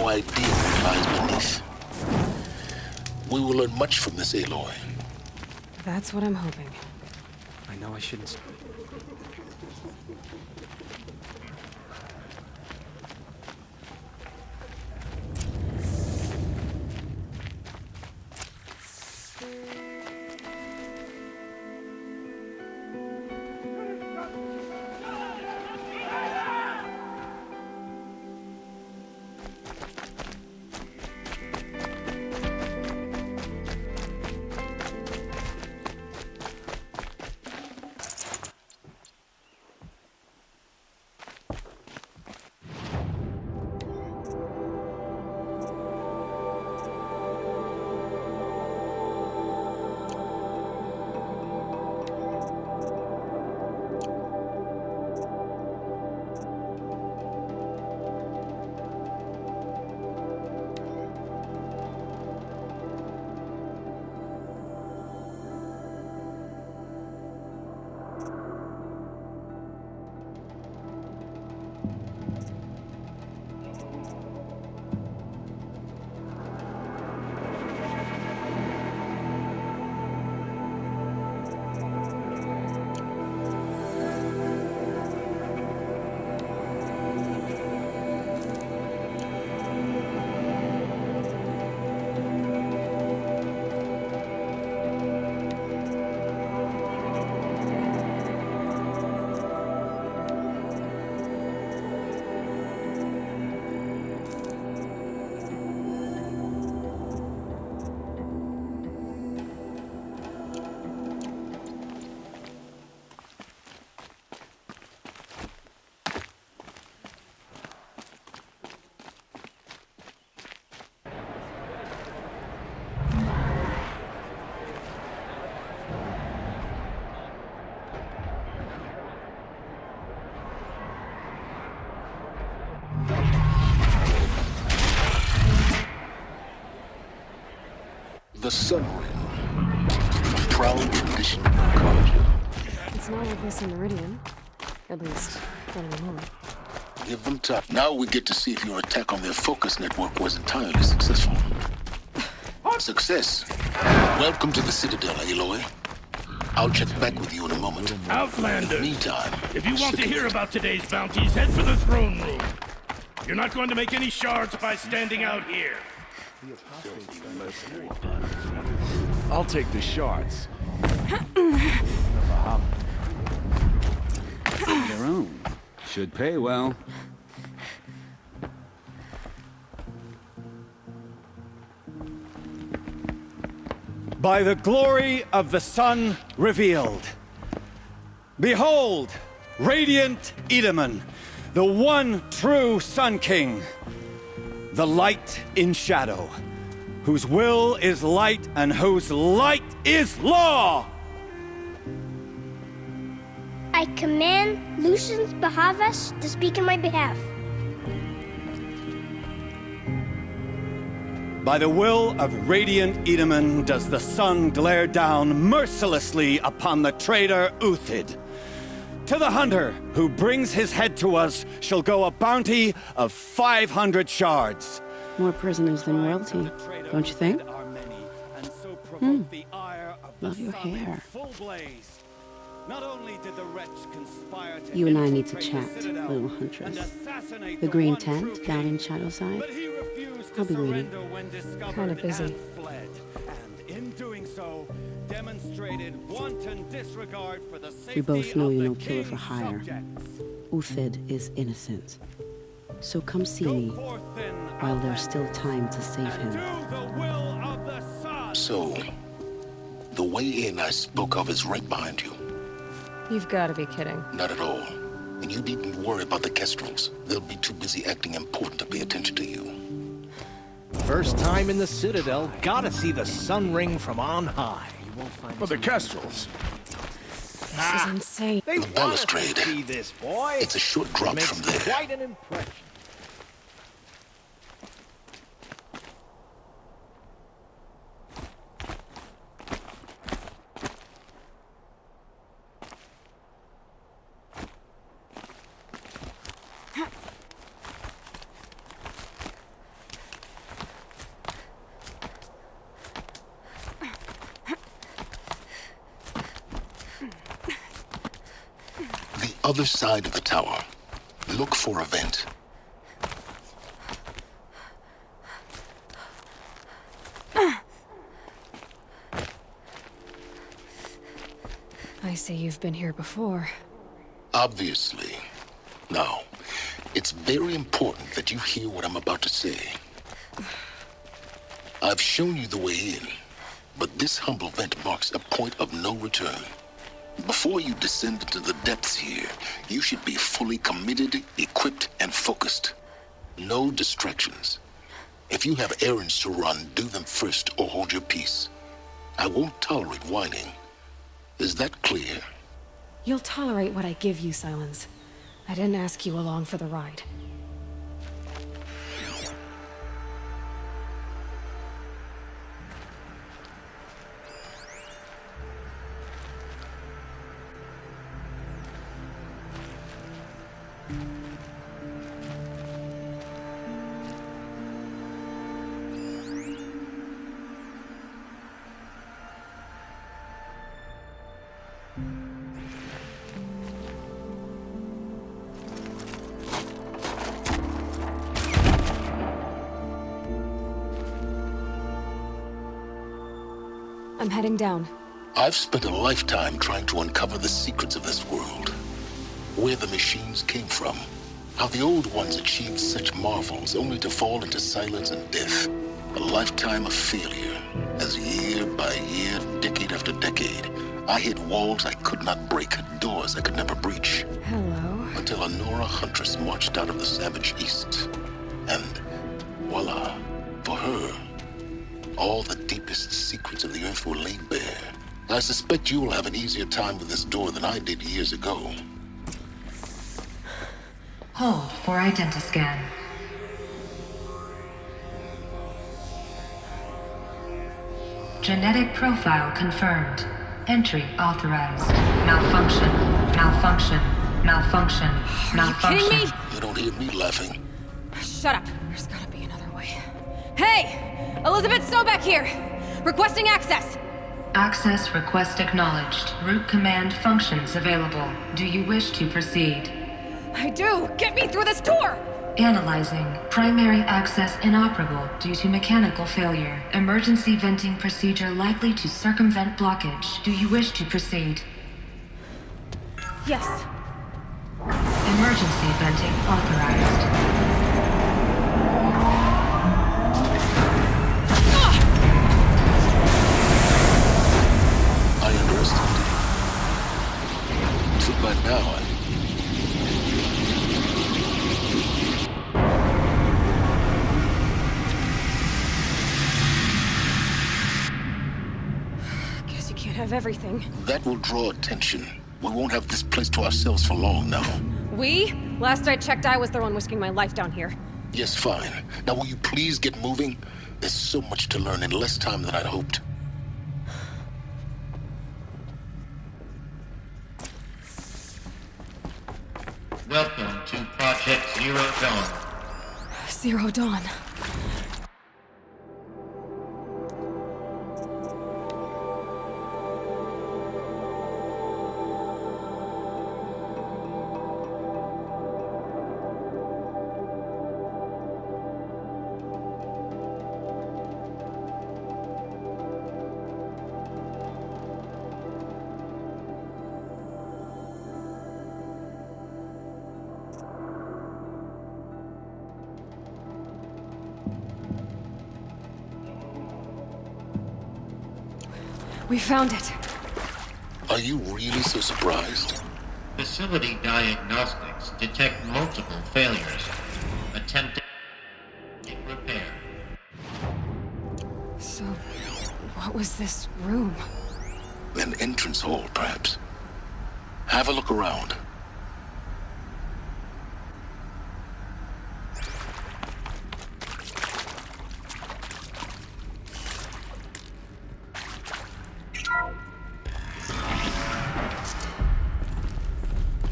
no idea what lies beneath. We will learn much from this Aloy. That's what I'm hoping. I know I shouldn't... The Sun Ring. A proud tradition of Guerrilla. It's not like this in Meridian. At least, not anymore. Give them time. Now we get to see if your attack on their focus network was entirely successful. Success. Welcome to the Citadel, Aloy. I'll check back with you in a moment. Outlanders! Meantime, If you want to hear about today's bounties, head for the throne room. You're not going to make any shards by standing out here. I'll take the shards. Their own. Should pay well. By the glory of the sun revealed. Behold, radiant Edaman, the one true Sun King. The light in shadow, whose will is light and whose light is law! I command Lucius Bahavas to speak in my behalf. By the will of radiant Edaman does the sun glare down mercilessly upon the traitor Uthid. To the hunter who brings his head to us shall go a bounty of 500 shards. More prisoners than royalty, don't you think? Love your hair. Not only did the wretch conspire to You and I need to chat, little huntress. The green tent down in Shadowside? I'll be waiting. Kinda busy. Fled, and in doing so, demonstrated wanton disregard for the safety We both know of you're the no killer for king's hire. subjects. Uthid is innocent. So come see Go me forth then, while there's still time to save and him. do the will of the sun. So, the way in I spoke of is right behind you. You've got to be kidding. Not at all. And you needn't worry about the Kestrels. They'll be too busy acting important to pay attention to you. First time in the Citadel, gotta see the sun ring from on high. For the Kestrels. This is insane. They The want us to balustrade. see this, boy. It's a short drop Makes from there. quite an impression. other side of the tower. Look for a vent. I see you've been here before. Obviously. Now, it's very important that you hear what I'm about to say. I've shown you the way in, but this humble vent marks a point of no return. Before you descend into the depths here, you should be fully committed, equipped, and focused. No distractions. If you have errands to run, do them first or hold your peace. I won't tolerate whining. Is that clear? You'll tolerate what I give you, Silence. I didn't ask you along for the ride. I'm heading down. I've spent a lifetime trying to uncover the secrets of this world. Where the machines came from. How the old ones achieved such marvels only to fall into silence and death. A lifetime of failure. As year by year, decade after decade, I hit walls I could not break, doors I could never breach. Hello. Until a Nora huntress marched out of the savage east. And voila, for her, all the deepest secrets of the earth were laid bare. I suspect you will have an easier time with this door than I did years ago. Hold for identiscan. Genetic profile confirmed. Entry authorized. Malfunction. Malfunction. Malfunction. Malfunction. Are you kidding me? You don't hear me laughing. Shut up. There's gotta be another way. Hey! Elizabeth Sobeck here! Requesting access! Access request acknowledged. Root command functions available. Do you wish to proceed? I do! Get me through this door! Analyzing. Primary access inoperable due to mechanical failure. Emergency venting procedure likely to circumvent blockage. Do you wish to proceed? Yes. Emergency venting authorized. I underestimated you. So by now, Guess you can't have everything. that will draw attention. We won't have this place to ourselves for long now. We? Last I checked, I was the one risking my life down here. Yes, fine. Now will you please get moving? There's so much to learn in less time than I'd hoped. Welcome to Project Zero Dawn. Zero Dawn. We found it. Are you really so surprised? Facility diagnostics detect multiple failures. Attempting repair. So, what was this room? An entrance hall, perhaps. Have a look around.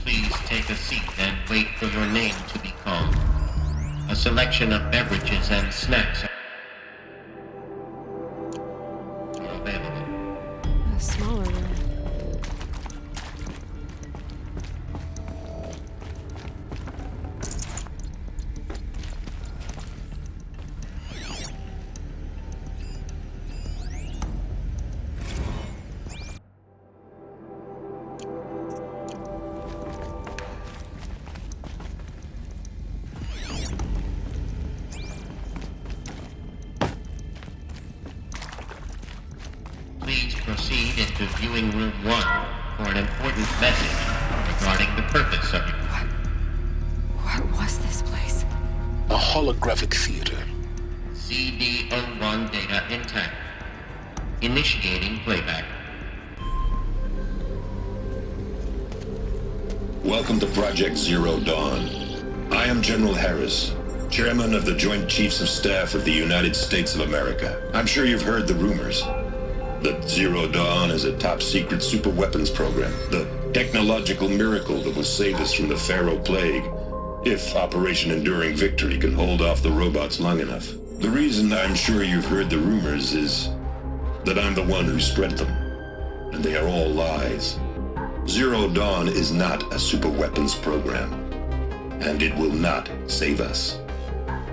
Please take a seat and wait for your name to be called. A selection of beverages and snacks are available. A smaller room. proceed into viewing room 1 for an important message regarding the purpose of your... What was this place? A holographic theater. CD01 data intact. Initiating playback. Welcome to Project Zero Dawn. I am General Harris, Chairman of the Joint Chiefs of Staff of the United States of America. I'm sure you've heard the rumors that Zero Dawn is a top-secret super-weapons program, the technological miracle that will save us from the Pharaoh Plague, if Operation Enduring Victory can hold off the robots long enough. The reason I'm sure you've heard the rumors is that I'm the one who spread them, and they are all lies. Zero Dawn is not a super-weapons program, and it will not save us.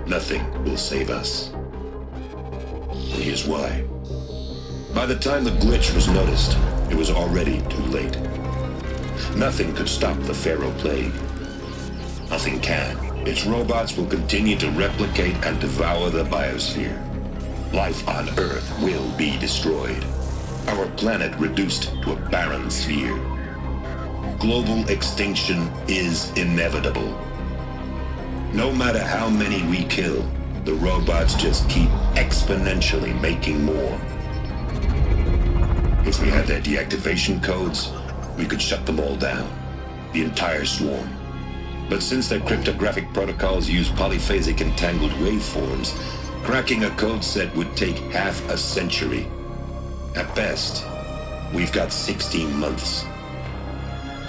Nothing will save us. Here's why. By the time the glitch was noticed, it was already too late. Nothing could stop the Pharaoh Plague. Nothing can. Its robots will continue to replicate and devour the biosphere. Life on Earth will be destroyed. Our planet reduced to a barren sphere. Global extinction is inevitable. No matter how many we kill, the robots just keep exponentially making more. If we had their deactivation codes, we could shut them all down, the entire swarm. But since their cryptographic protocols use polyphasic entangled waveforms, cracking a code set would take half a century. At best, we've got 16 months.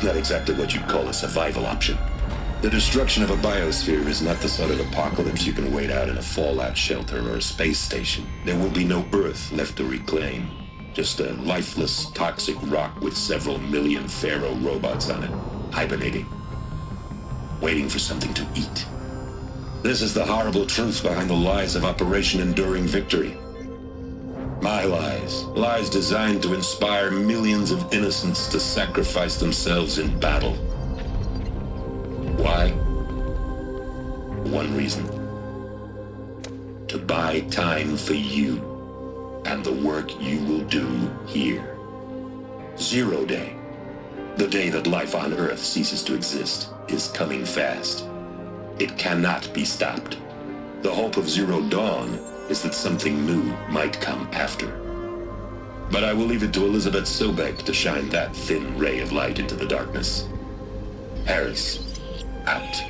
Not exactly what you'd call a survival option. The destruction of a biosphere is not the sort of apocalypse you can wait out in a fallout shelter or a space station. There will be no Earth left to reclaim. Just a lifeless, toxic rock with several million Pharaoh robots on it, hibernating, waiting for something to eat. This is the horrible truth behind the lies of Operation Enduring Victory. My lies. Lies designed to inspire millions of innocents to sacrifice themselves in battle. Why? One reason. To buy time for you and the work you will do here. Zero Day, the day that life on Earth ceases to exist, is coming fast. It cannot be stopped. The hope of Zero Dawn is that something new might come after. But I will leave it to Elizabeth Sobek to shine that thin ray of light into the darkness. Harris, out.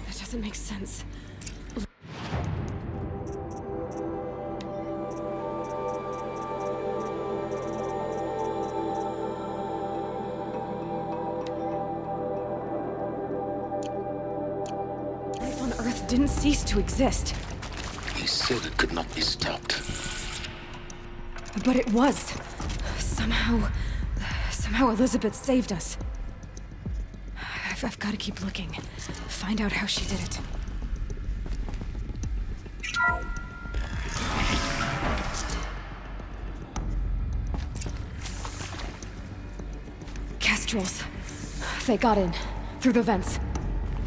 That doesn't make sense. Life on Earth didn't cease to exist. He said it could not be stopped. But it was. Somehow Elizabeth saved us. I've got to keep looking. Find out how she did it. Kestrels. They got in. Through the vents.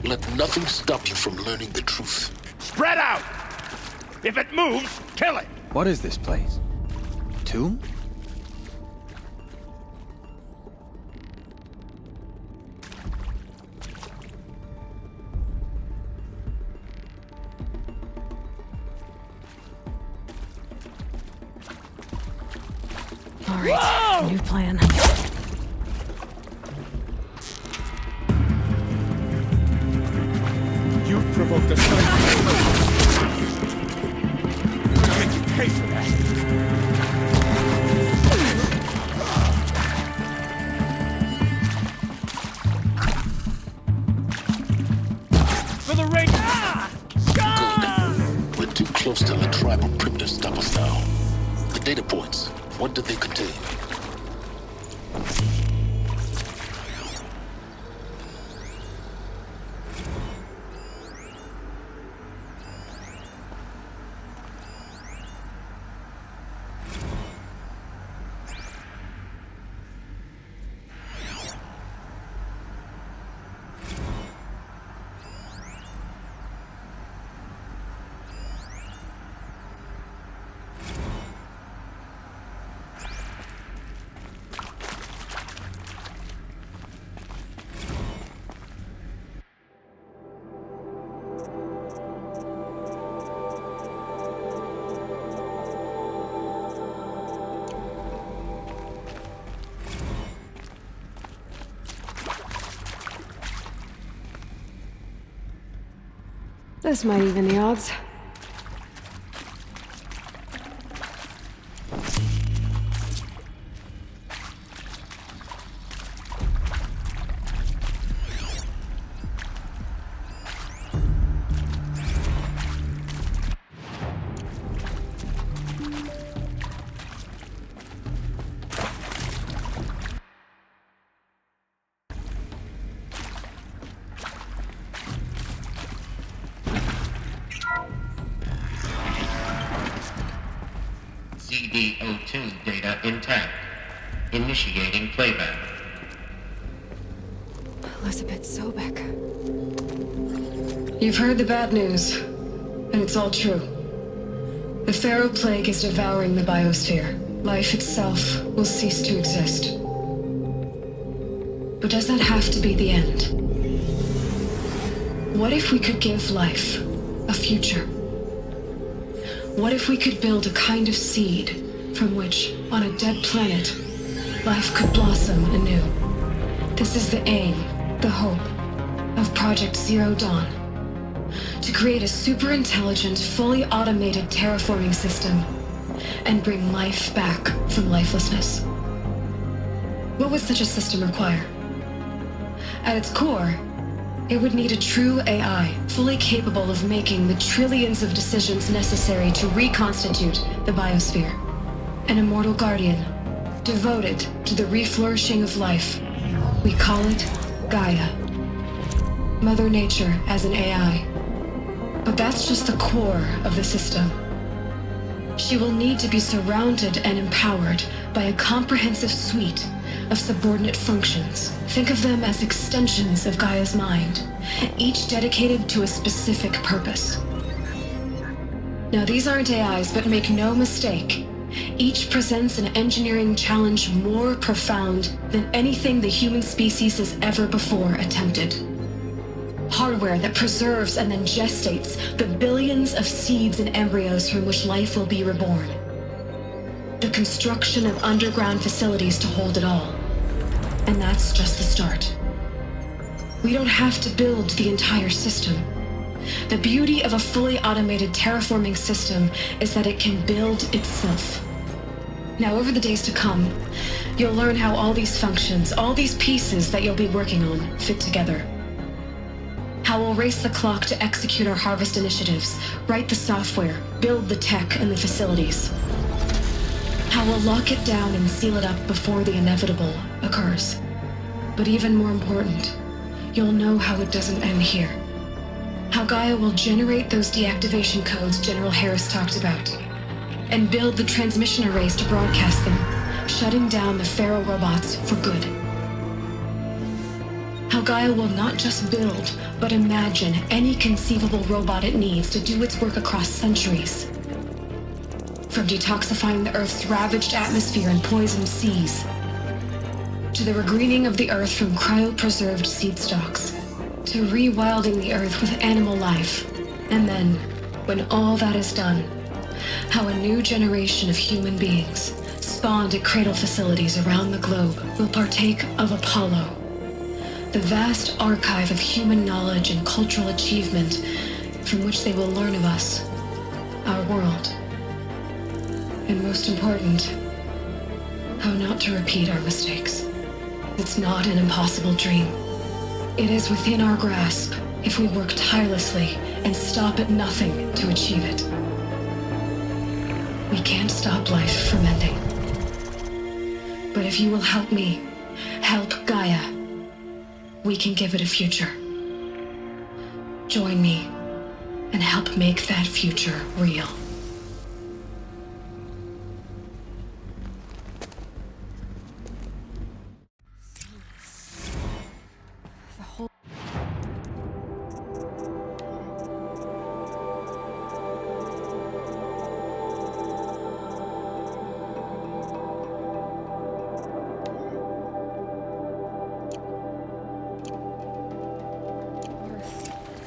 Let nothing stop you from learning the truth. Spread out! If it moves, kill it! What is this place? Tomb? All right, new plan. You've provoked a sun. I'm gonna make you pay for that. For the ring! Ah! Good. We're too close to the tribal crypt to stop us now. The data points, what do they contain? This might even the odds. CD02 data intact. Initiating playback. Elizabeth Sobek. You've heard the bad news, and it's all true. The Pharaoh Plague is devouring the biosphere. Life itself will cease to exist. But does that have to be the end? What if we could give life a future? What if we could build a kind of seed from which, on a dead planet, life could blossom anew? This is the aim, the hope, of Project Zero Dawn. To create a super-intelligent, fully automated terraforming system and bring life back from lifelessness. What would such a system require? At its core, it would need a true AI, fully capable of making the trillions of decisions necessary to reconstitute the biosphere. An immortal guardian, devoted to the reflourishing of life. We call it Gaia. Mother Nature as an AI. But that's just the core of the system. She will need to be surrounded and empowered by a comprehensive suite of subordinate functions. Think of them as extensions of Gaia's mind, each dedicated to a specific purpose. Now, these aren't AIs, but make no mistake, each presents an engineering challenge more profound than anything the human species has ever before attempted. Hardware that preserves and then gestates the billions of seeds and embryos from which life will be reborn. The construction of underground facilities to hold it all. And that's just the start. We don't have to build the entire system. The beauty of a fully automated terraforming system is that it can build itself. Now, over the days to come, you'll learn how all these functions, all these pieces that you'll be working on, fit together. How we'll race the clock to execute our harvest initiatives, write the software, build the tech and the facilities. How we'll lock it down and seal it up before the inevitable occurs. But even more important, you'll know how it doesn't end here. How Gaia will generate those deactivation codes General Harris talked about, and build the transmission arrays to broadcast them, shutting down the Pharaoh robots for good. How Gaia will not just build, but imagine any conceivable robot it needs to do its work across centuries. From detoxifying the Earth's ravaged atmosphere and poisoned seas, to the regreening of the Earth from cryopreserved seed stalks, to rewilding the Earth with animal life. And then, when all that is done, how a new generation of human beings, spawned at cradle facilities around the globe, will partake of Apollo, the vast archive of human knowledge and cultural achievement from which they will learn of us, our world. And most important, how not to repeat our mistakes. It's not an impossible dream. It is within our grasp if we work tirelessly and stop at nothing to achieve it. We can't stop life from ending. But if you will help me, help Gaia, we can give it a future. Join me and help make that future real.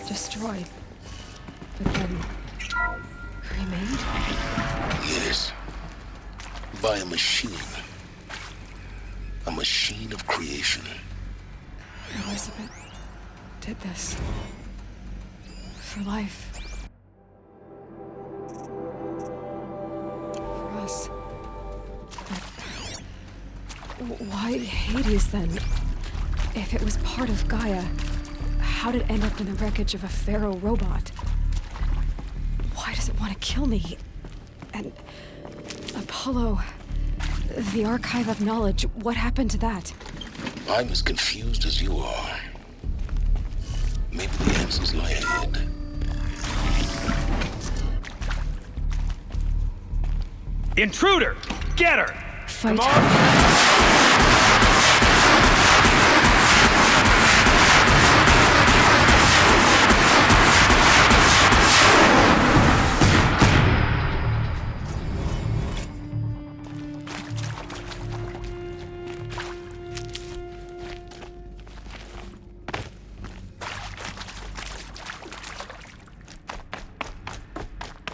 Destroyed. But then... remade? Yes. By a machine. A machine of creation. Elizabeth did this. for life. For us. But why Hades then? If it was part of Gaia, how did it end up in the wreckage of a pharaoh robot? Why does it want to kill me? And Apollo, the Archive of Knowledge, what happened to that? I'm as confused as you are. Maybe the answers lie ahead. Intruder! Get her! Fight. Come on!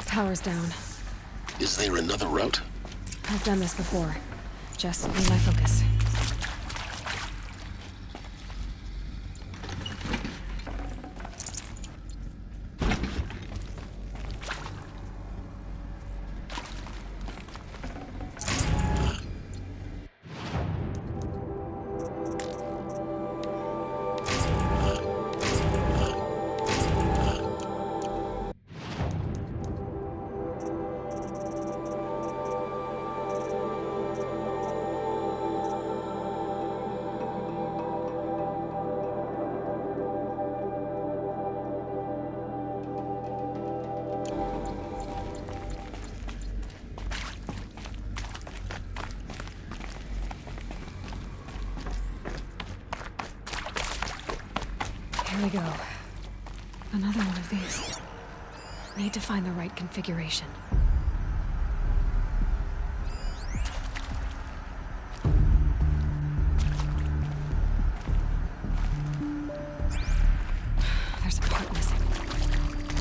Power's down. Is there another route? I've done this before. Just need my focus. Here we go. Another one of these. Need to find the right configuration. There's a part missing.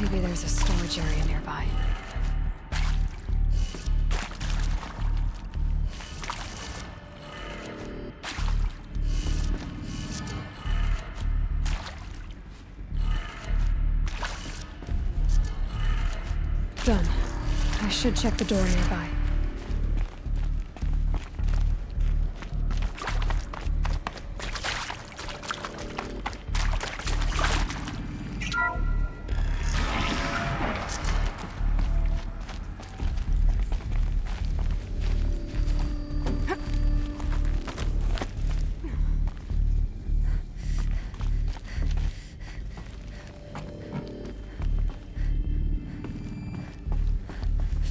Maybe there's a storage area nearby. Done. I should check the door nearby.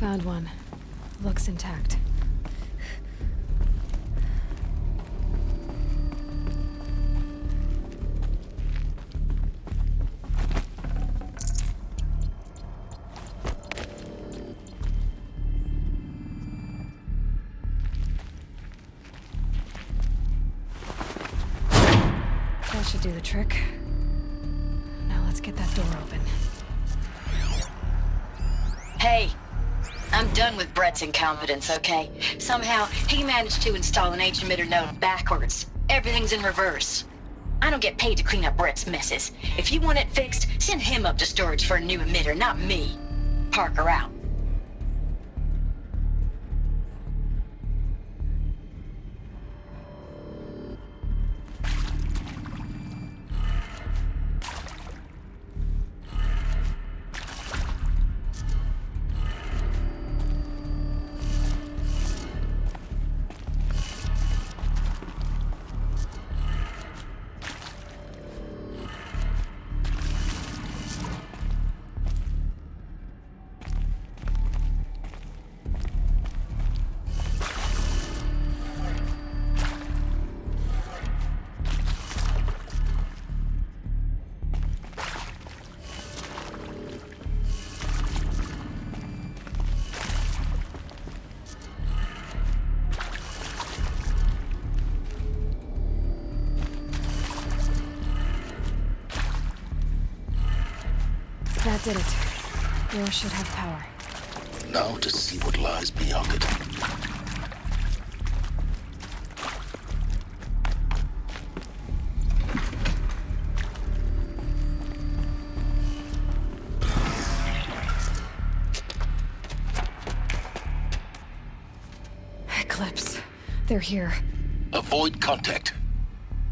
Found one. Looks intact. That should do the trick. Now let's get that door open. Hey! I'm done with Brett's incompetence, okay? Somehow, he managed to install an H-emitter node backwards. Everything's in reverse. I don't get paid to clean up Brett's messes. If you want it fixed, send him up to storage for a new emitter, not me. Parker out. That did it. Door should have power. Now to see what lies beyond it. They're here. Avoid contact.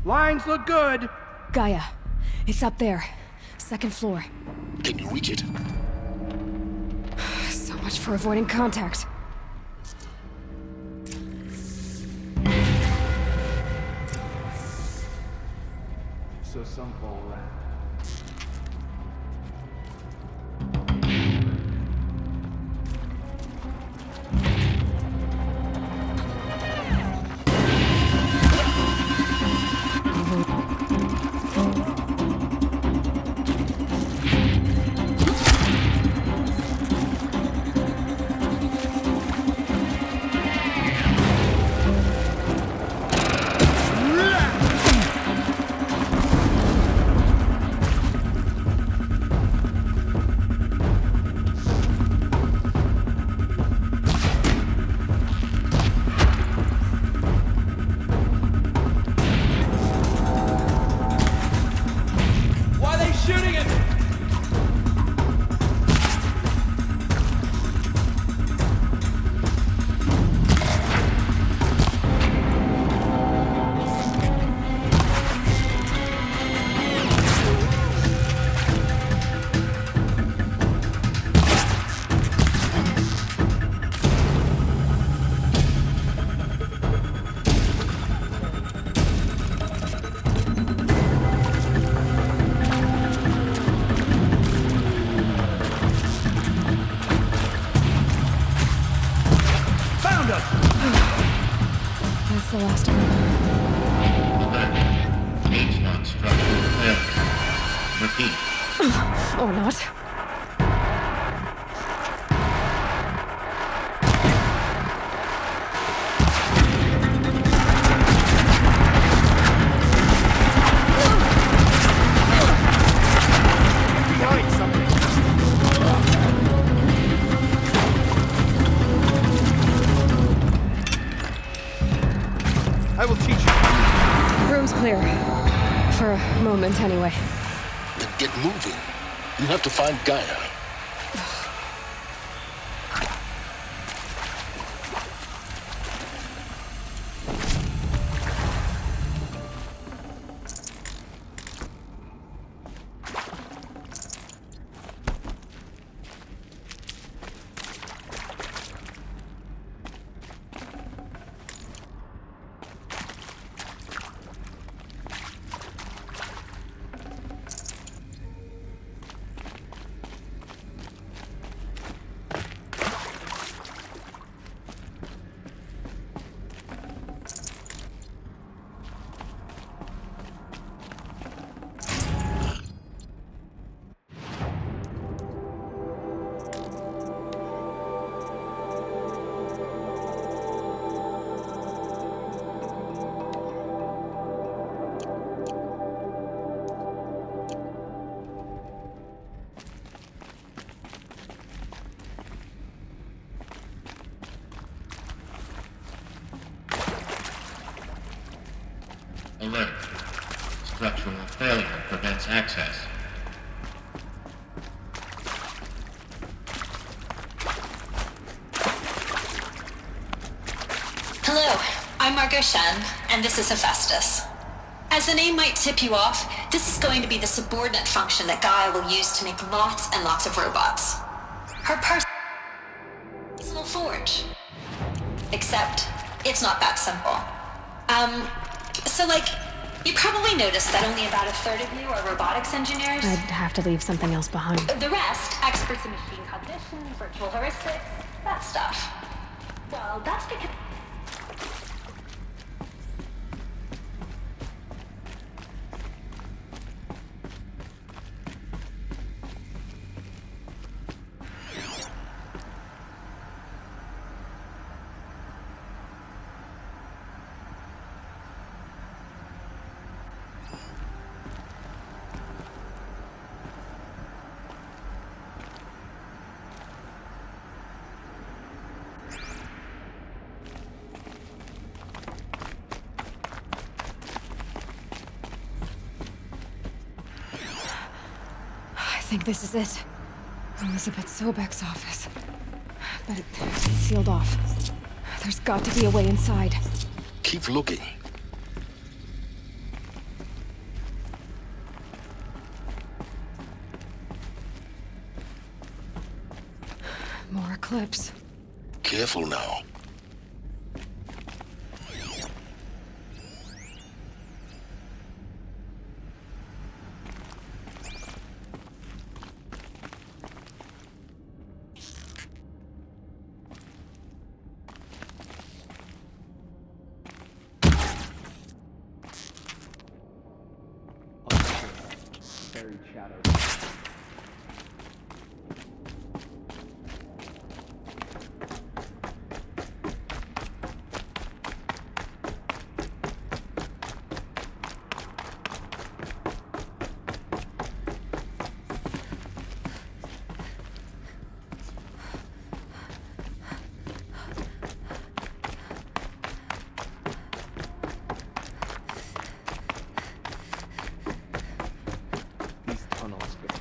Lines look good. Gaia. It's up there. Second floor. Can you reach it? So much for avoiding contact. So some fall around. That's the last one. H-Lock structural failure. Repeat. Or not. Behind something. I will teach you. Room's clear. For a moment, anyway. Then get moving. You have to find Gaia. Alert. Structural failure prevents access. Hello, I'm Margot Shen, and this is Hephaestus. As the name might tip you off, this is going to be the subordinate function that Gaia will use to make lots and lots of robots. Her personal forge. Except, it's not that simple. You probably noticed that only about a third of you are robotics engineers. I'd have to leave something else behind. The rest, experts in machine cognition, virtual heuristics, that stuff. Well, that's because... I think this is it. Elizabeth Sobek's office. But it's sealed off. There's got to be a way inside. Keep looking. More eclipse. Careful now. Buried shadow. These tunnels go on.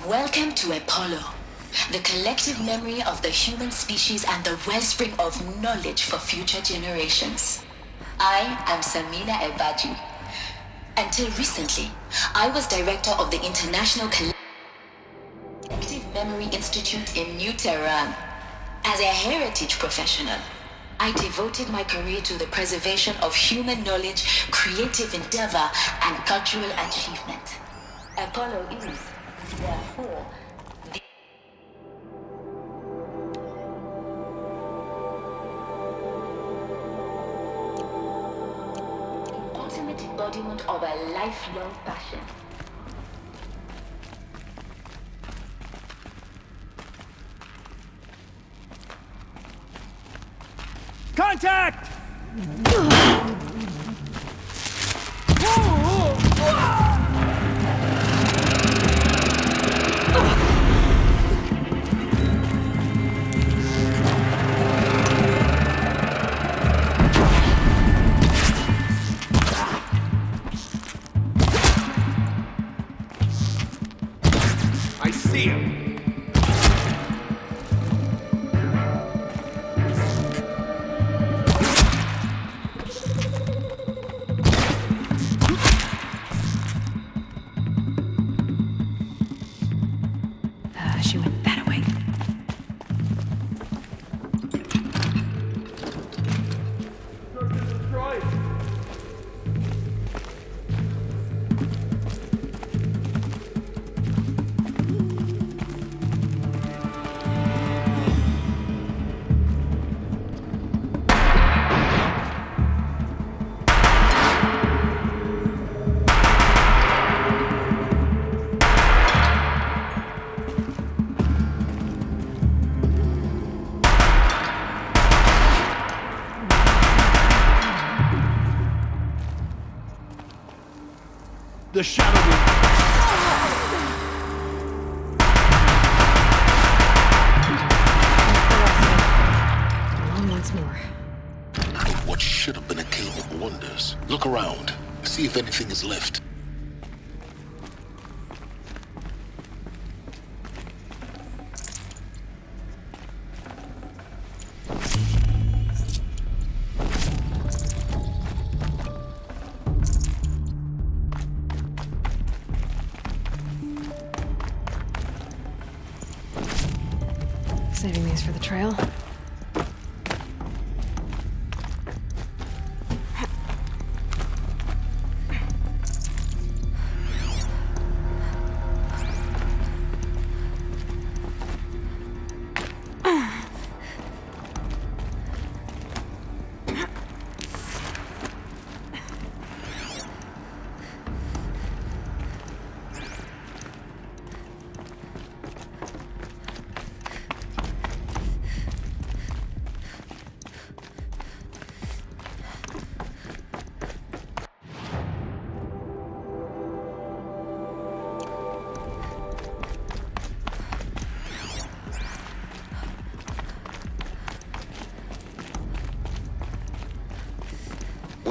Welcome to Apollo, the collective memory of the human species and the wellspring of knowledge for future generations. I am Samina Ebaji. Until recently, I was director of the International Collective Memory Institute in New Tehran. As a heritage professional, I devoted my career to the preservation of human knowledge, creative endeavor, and cultural achievement. Apollo is, therefore, the ultimate embodiment of a lifelong passion. Contact! I see him. She went that way. The shadow room. On once more. What should have been a cave of wonders. Look around. See if anything is left. Saving these for the trail.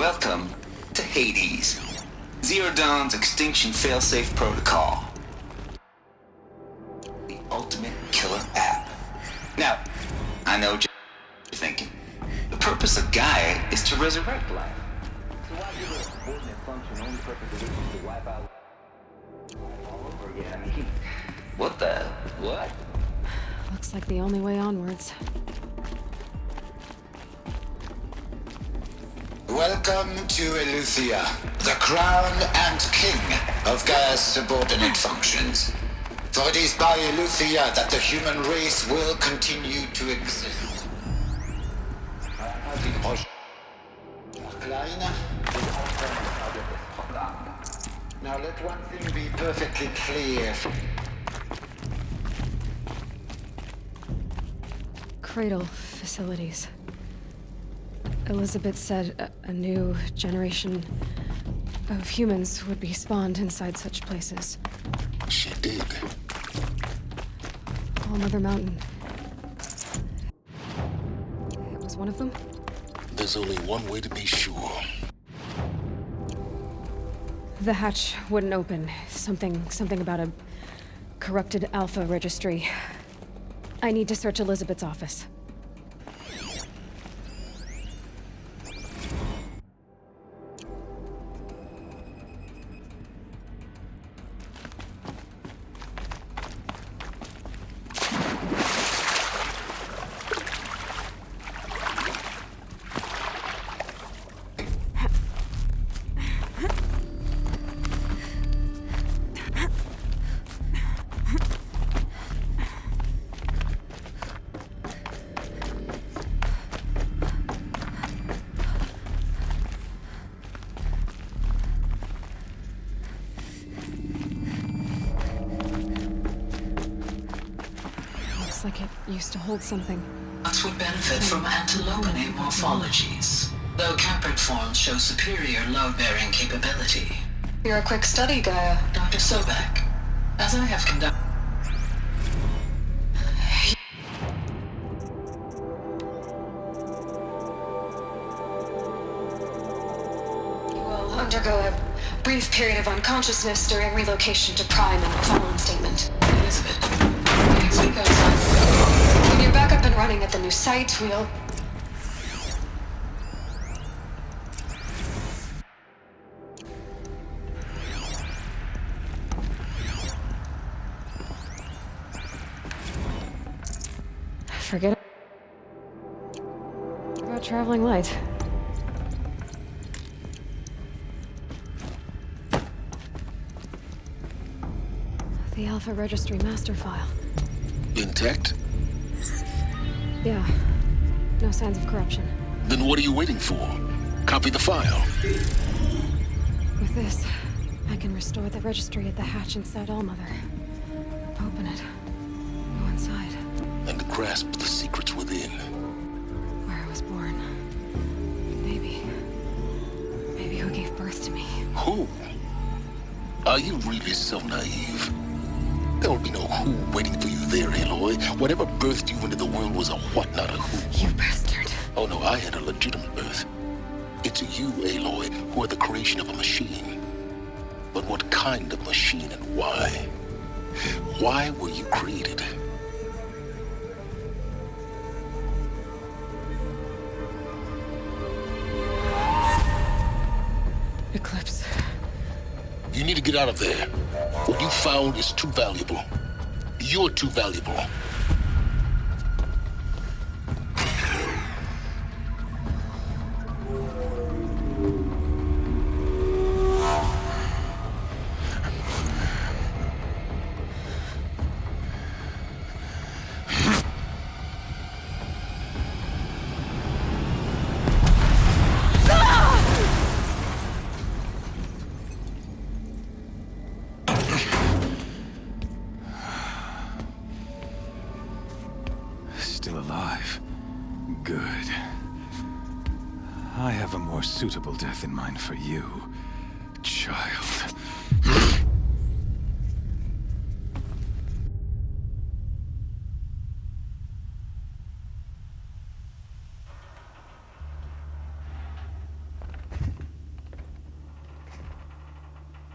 Welcome to Hades, Zero Dawn's extinction failsafe protocol. The ultimate killer app. Now, I know what you're thinking. The purpose of Gaia is to resurrect life. So why give it a subordinate function only purpose of which is to wipe out all over again? I mean, what the... what? Looks like the only way onwards. Welcome to Eleuthia, the crown and king of Gaia's subordinate functions. For it is by Eleuthia that the human race will continue to exist. Now let one thing be perfectly clear. Cradle facilities. Elizabeth said a new generation of humans would be spawned inside such places. She did. All Mother Mountain. It was one of them? There's only one way to be sure. The hatch wouldn't open. Something about a corrupted Alpha registry. I need to search Elizabeth's office. Like it used to hold something. That would benefit from antilopinate morphologies, though caprid forms show superior load-bearing capability. You're a quick study, Gaia. Dr. Sobek, as I have conducted... You will undergo a brief period of unconsciousness during relocation to Prime and the following statement. Elizabeth, when you're back up and running at the new site, we'll... Forget about traveling light. The Alpha Registry master file. Intact? Yeah. No signs of corruption. Then what are you waiting for? Copy the file. With this, I can restore the registry at the hatch inside Allmother. Open it. Go inside. And grasp the secrets within. Where I was born. Maybe who gave birth to me. Who? Are you really so naive? There will be no who waiting for you there, Aloy. Whatever birthed you into the world was a what, not a who. You bastard. Oh no, I had a legitimate birth. It's you, Aloy, who are the creation of a machine. But what kind of machine and why? Why were you created? Eclipse. You need to get out of there. What you found is too valuable. You're too valuable. Still alive. Good. I have a more suitable death in mind for you, child.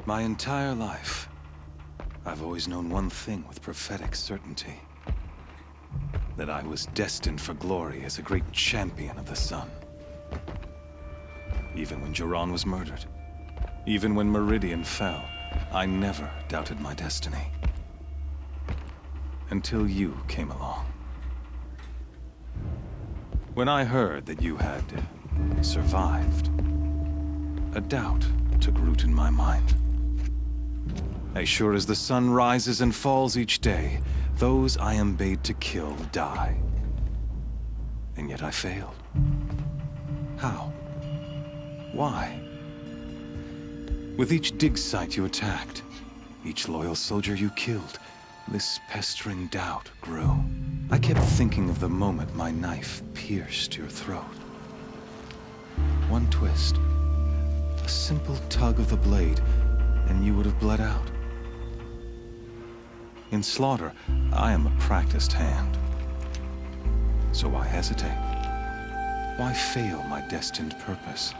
My entire life, I've always known one thing with prophetic certainty. That I was destined for glory as a great champion of the sun. Even when Jiran was murdered, even when Meridian fell, I never doubted my destiny. Until you came along. When I heard that you had survived, a doubt took root in my mind. As sure as the sun rises and falls each day, those I am bade to kill die. And yet I failed. How? Why? With each dig site you attacked, each loyal soldier you killed, this pestering doubt grew. I kept thinking of the moment my knife pierced your throat. One twist, a simple tug of the blade, and you would have bled out. In slaughter, I am a practiced hand. So why hesitate? Why fail my destined purpose?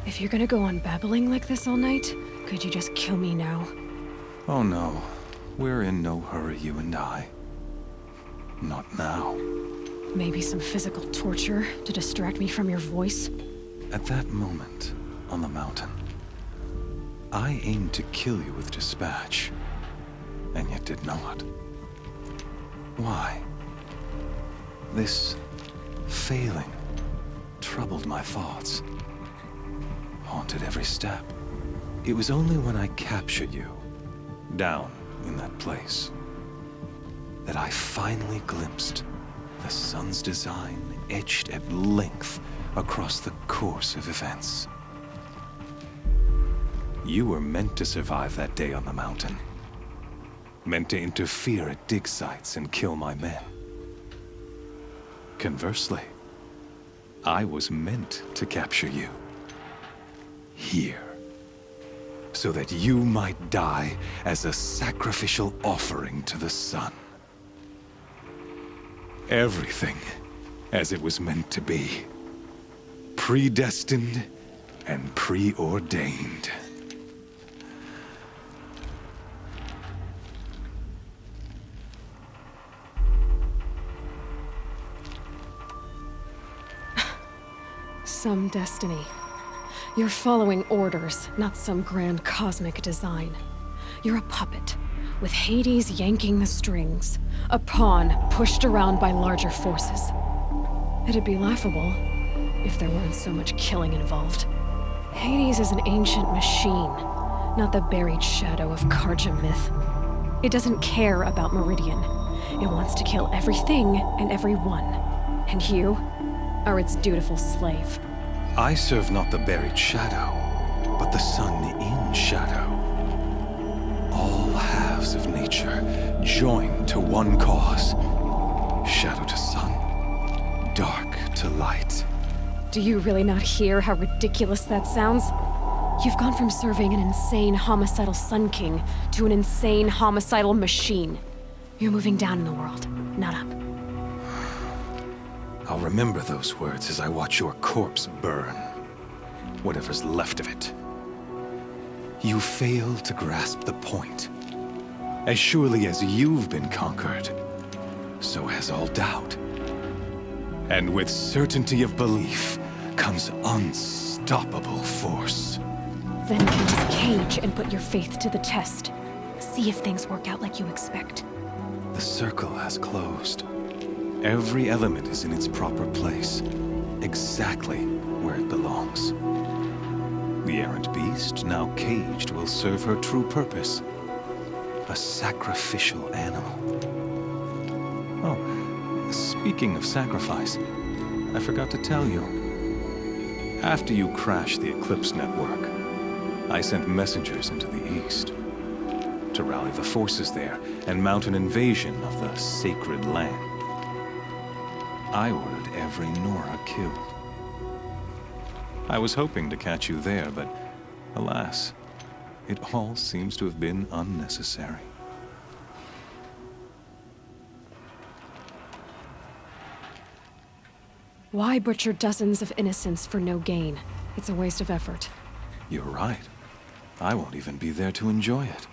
If you're gonna go on babbling like this all night, could you just kill me now? Oh no, we're in no hurry, you and I. Not now. Maybe some physical torture to distract me from your voice? At that moment, on the mountain, I aimed to kill you with dispatch, and yet did not. Why? This failing troubled my thoughts, haunted every step. It was only when I captured you, down in that place, that I finally glimpsed the sun's design etched at length across the course of events. You were meant to survive that day on the mountain. Meant to interfere at dig sites and kill my men. Conversely, I was meant to capture you. Here. So that you might die as a sacrificial offering to the sun. Everything as it was meant to be. Predestined and preordained. Some destiny. You're following orders, not some grand cosmic design. You're a puppet, with Hades yanking the strings. A pawn pushed around by larger forces. It'd be laughable if there weren't so much killing involved. Hades is an ancient machine, not the buried shadow of Karja myth. It doesn't care about Meridian. It wants to kill everything and everyone. And you are its dutiful slave. I serve not the buried shadow, but the sun in shadow. All halves of nature joined to one cause. Shadow to sun, dark to light. Do you really not hear how ridiculous that sounds? You've gone from serving an insane homicidal Sun King to an insane homicidal machine. You're moving down in the world, not up. I'll remember those words as I watch your corpse burn. Whatever's left of it. You fail to grasp the point. As surely as you've been conquered, so has all doubt. And with certainty of belief comes unstoppable force. Then get this cage and put your faith to the test. See if things work out like you expect. The circle has closed. Every element is in its proper place, exactly where it belongs. The errant beast, now caged, will serve her true purpose. A sacrificial animal. Oh, speaking of sacrifice, I forgot to tell you. After you crashed the Eclipse network, I sent messengers into the east to rally the forces there and mount an invasion of the sacred land. I ordered every Nora killed. I was hoping to catch you there, but alas, it all seems to have been unnecessary. Why butcher dozens of innocents for no gain? It's a waste of effort. You're right. I won't even be there to enjoy it.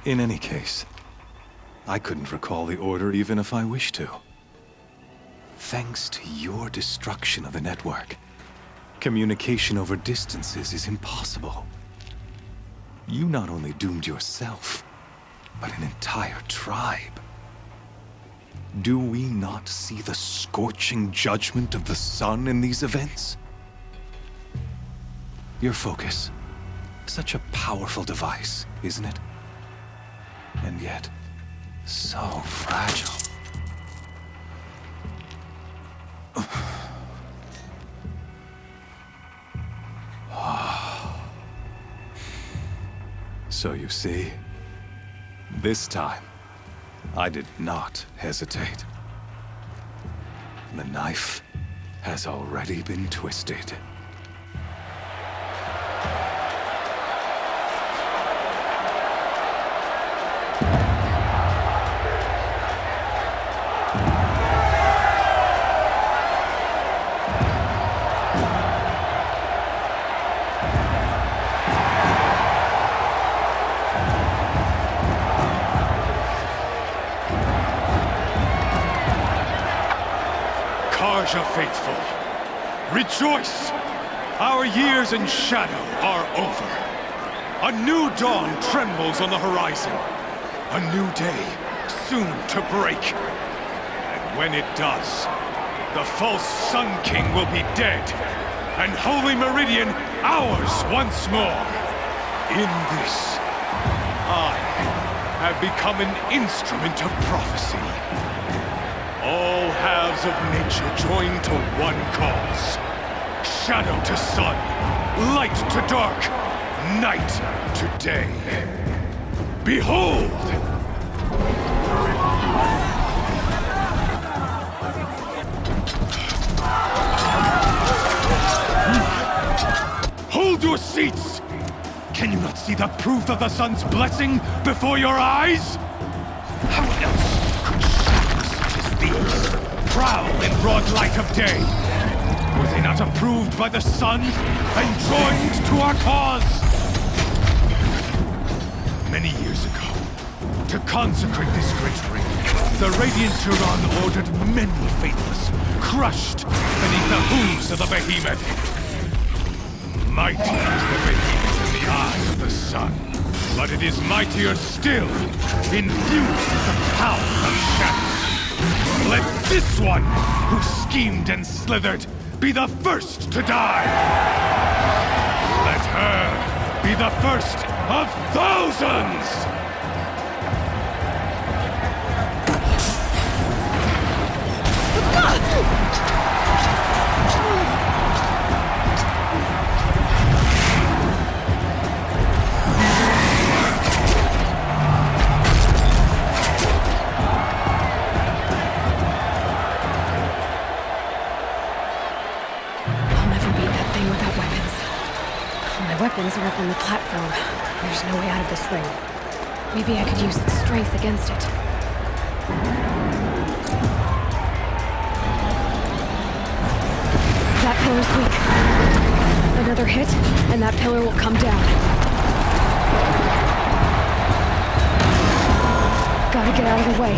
In any case, I couldn't recall the order even if I wished to. Thanks to your destruction of the network, communication over distances is impossible. You not only doomed yourself, but an entire tribe. Do we not see the scorching judgment of the sun in these events? Your focus, such a powerful device, isn't it? And yet, so fragile. So you see, this time, I did not hesitate. The knife has already been twisted. Karja faithful, rejoice! Our years in shadow are over. A new dawn trembles on the horizon. A new day soon to break. And when it does, the false Sun King will be dead, and Holy Meridian ours once more. In this, I have become an instrument of prophecy. All halves of nature join to one cause. Shadow to sun, light to dark, night to day. Behold! Hold your seats! Can you not see the proof of the sun's blessing before your eyes? How else could shadows such as these prowl in broad light of day? Were they not approved by the sun and joined to our cause? Many years ago, to consecrate this great ring, the Radiant Turan ordered many faithless, crushed beneath the hooves of the behemoth. Mighty is the behemoth in the eye of the sun, but it is mightier still, infused with the power of shadow. Let this one, who schemed and slithered, be the first to die! Let her be the first of thousands! Weapons are up on the platform. There's no way out of this ring. Maybe I could use its strength against it. That pillar's weak. Another hit, and that pillar will come down. Gotta get out of the way.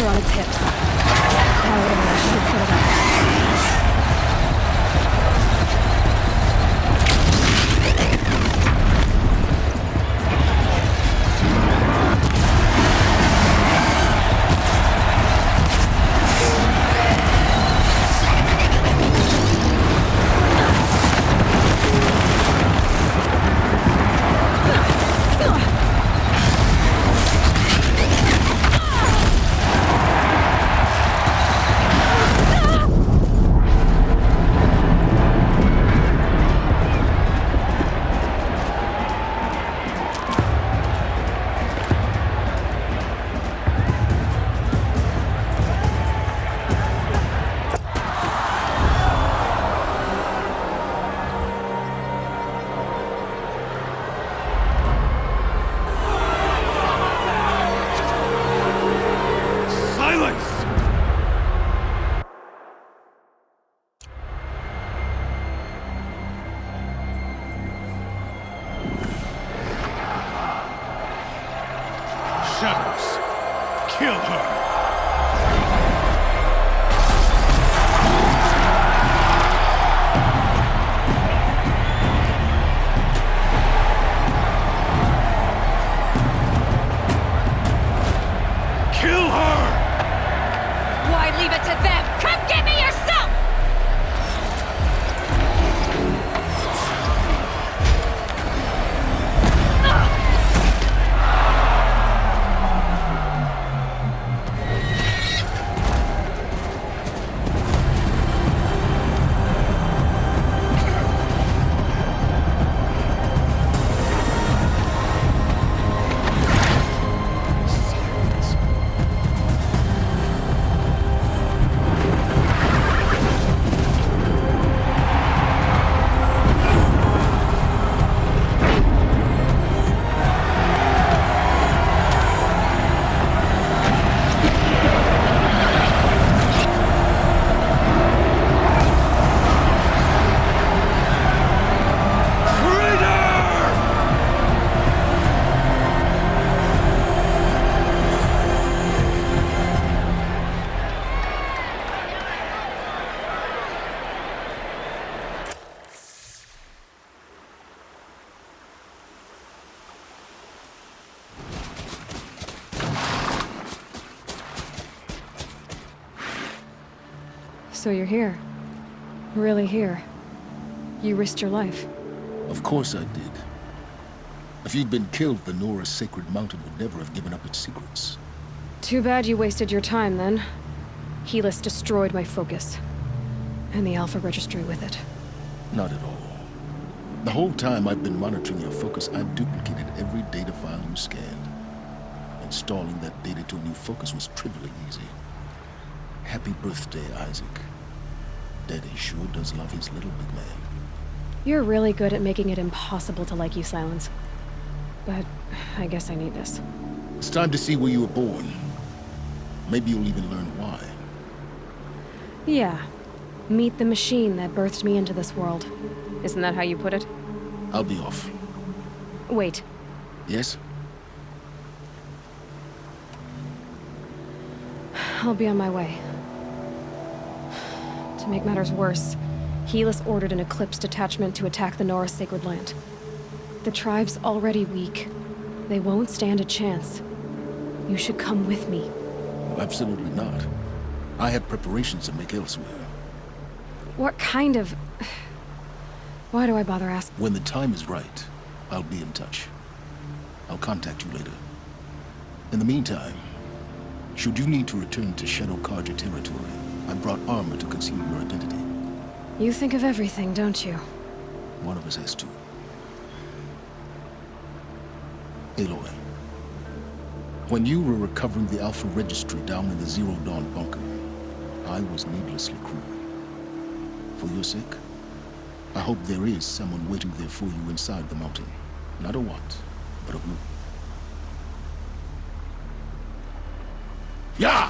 sensor on its hips. Cryo overrun should set it up. Shadows. Kill her. Why leave it to them? Come get me yourself! So you're here. Really here. You risked your life. Of course I did. If you'd been killed, the Nora's sacred mountain would never have given up its secrets. Too bad you wasted your time, then. Helis destroyed my focus. And the Alpha Registry with it. Not at all. The whole time I've been monitoring your focus, I've duplicated every data file you scanned. Installing that data to a new focus was trivially easy. Happy birthday, Isaac. Daddy sure does love his little big man. You're really good at making it impossible to like you, Silence. But I guess I need this. It's time to see where you were born. Maybe you'll even learn why. Yeah. Meet the machine that birthed me into this world. Isn't that how you put it? I'll be off. Wait. Yes? I'll be on my way. To make matters worse, Helis ordered an Eclipse detachment to attack the Nora Sacred Land. The tribe's already weak. They won't stand a chance. You should come with me. Absolutely not. I have preparations to make elsewhere. What kind of... Why do I bother asking? When the time is right, I'll be in touch. I'll contact you later. In the meantime, should you need to return to Shadow Karja territory, I brought armor to conceal your identity. You think of everything, don't you? One of us has to. Aloy, when you were recovering the Alpha Registry down in the Zero Dawn bunker, I was needlessly cruel. For your sake, I hope there is someone waiting there for you inside the mountain. Not a what, but a who. Yeah!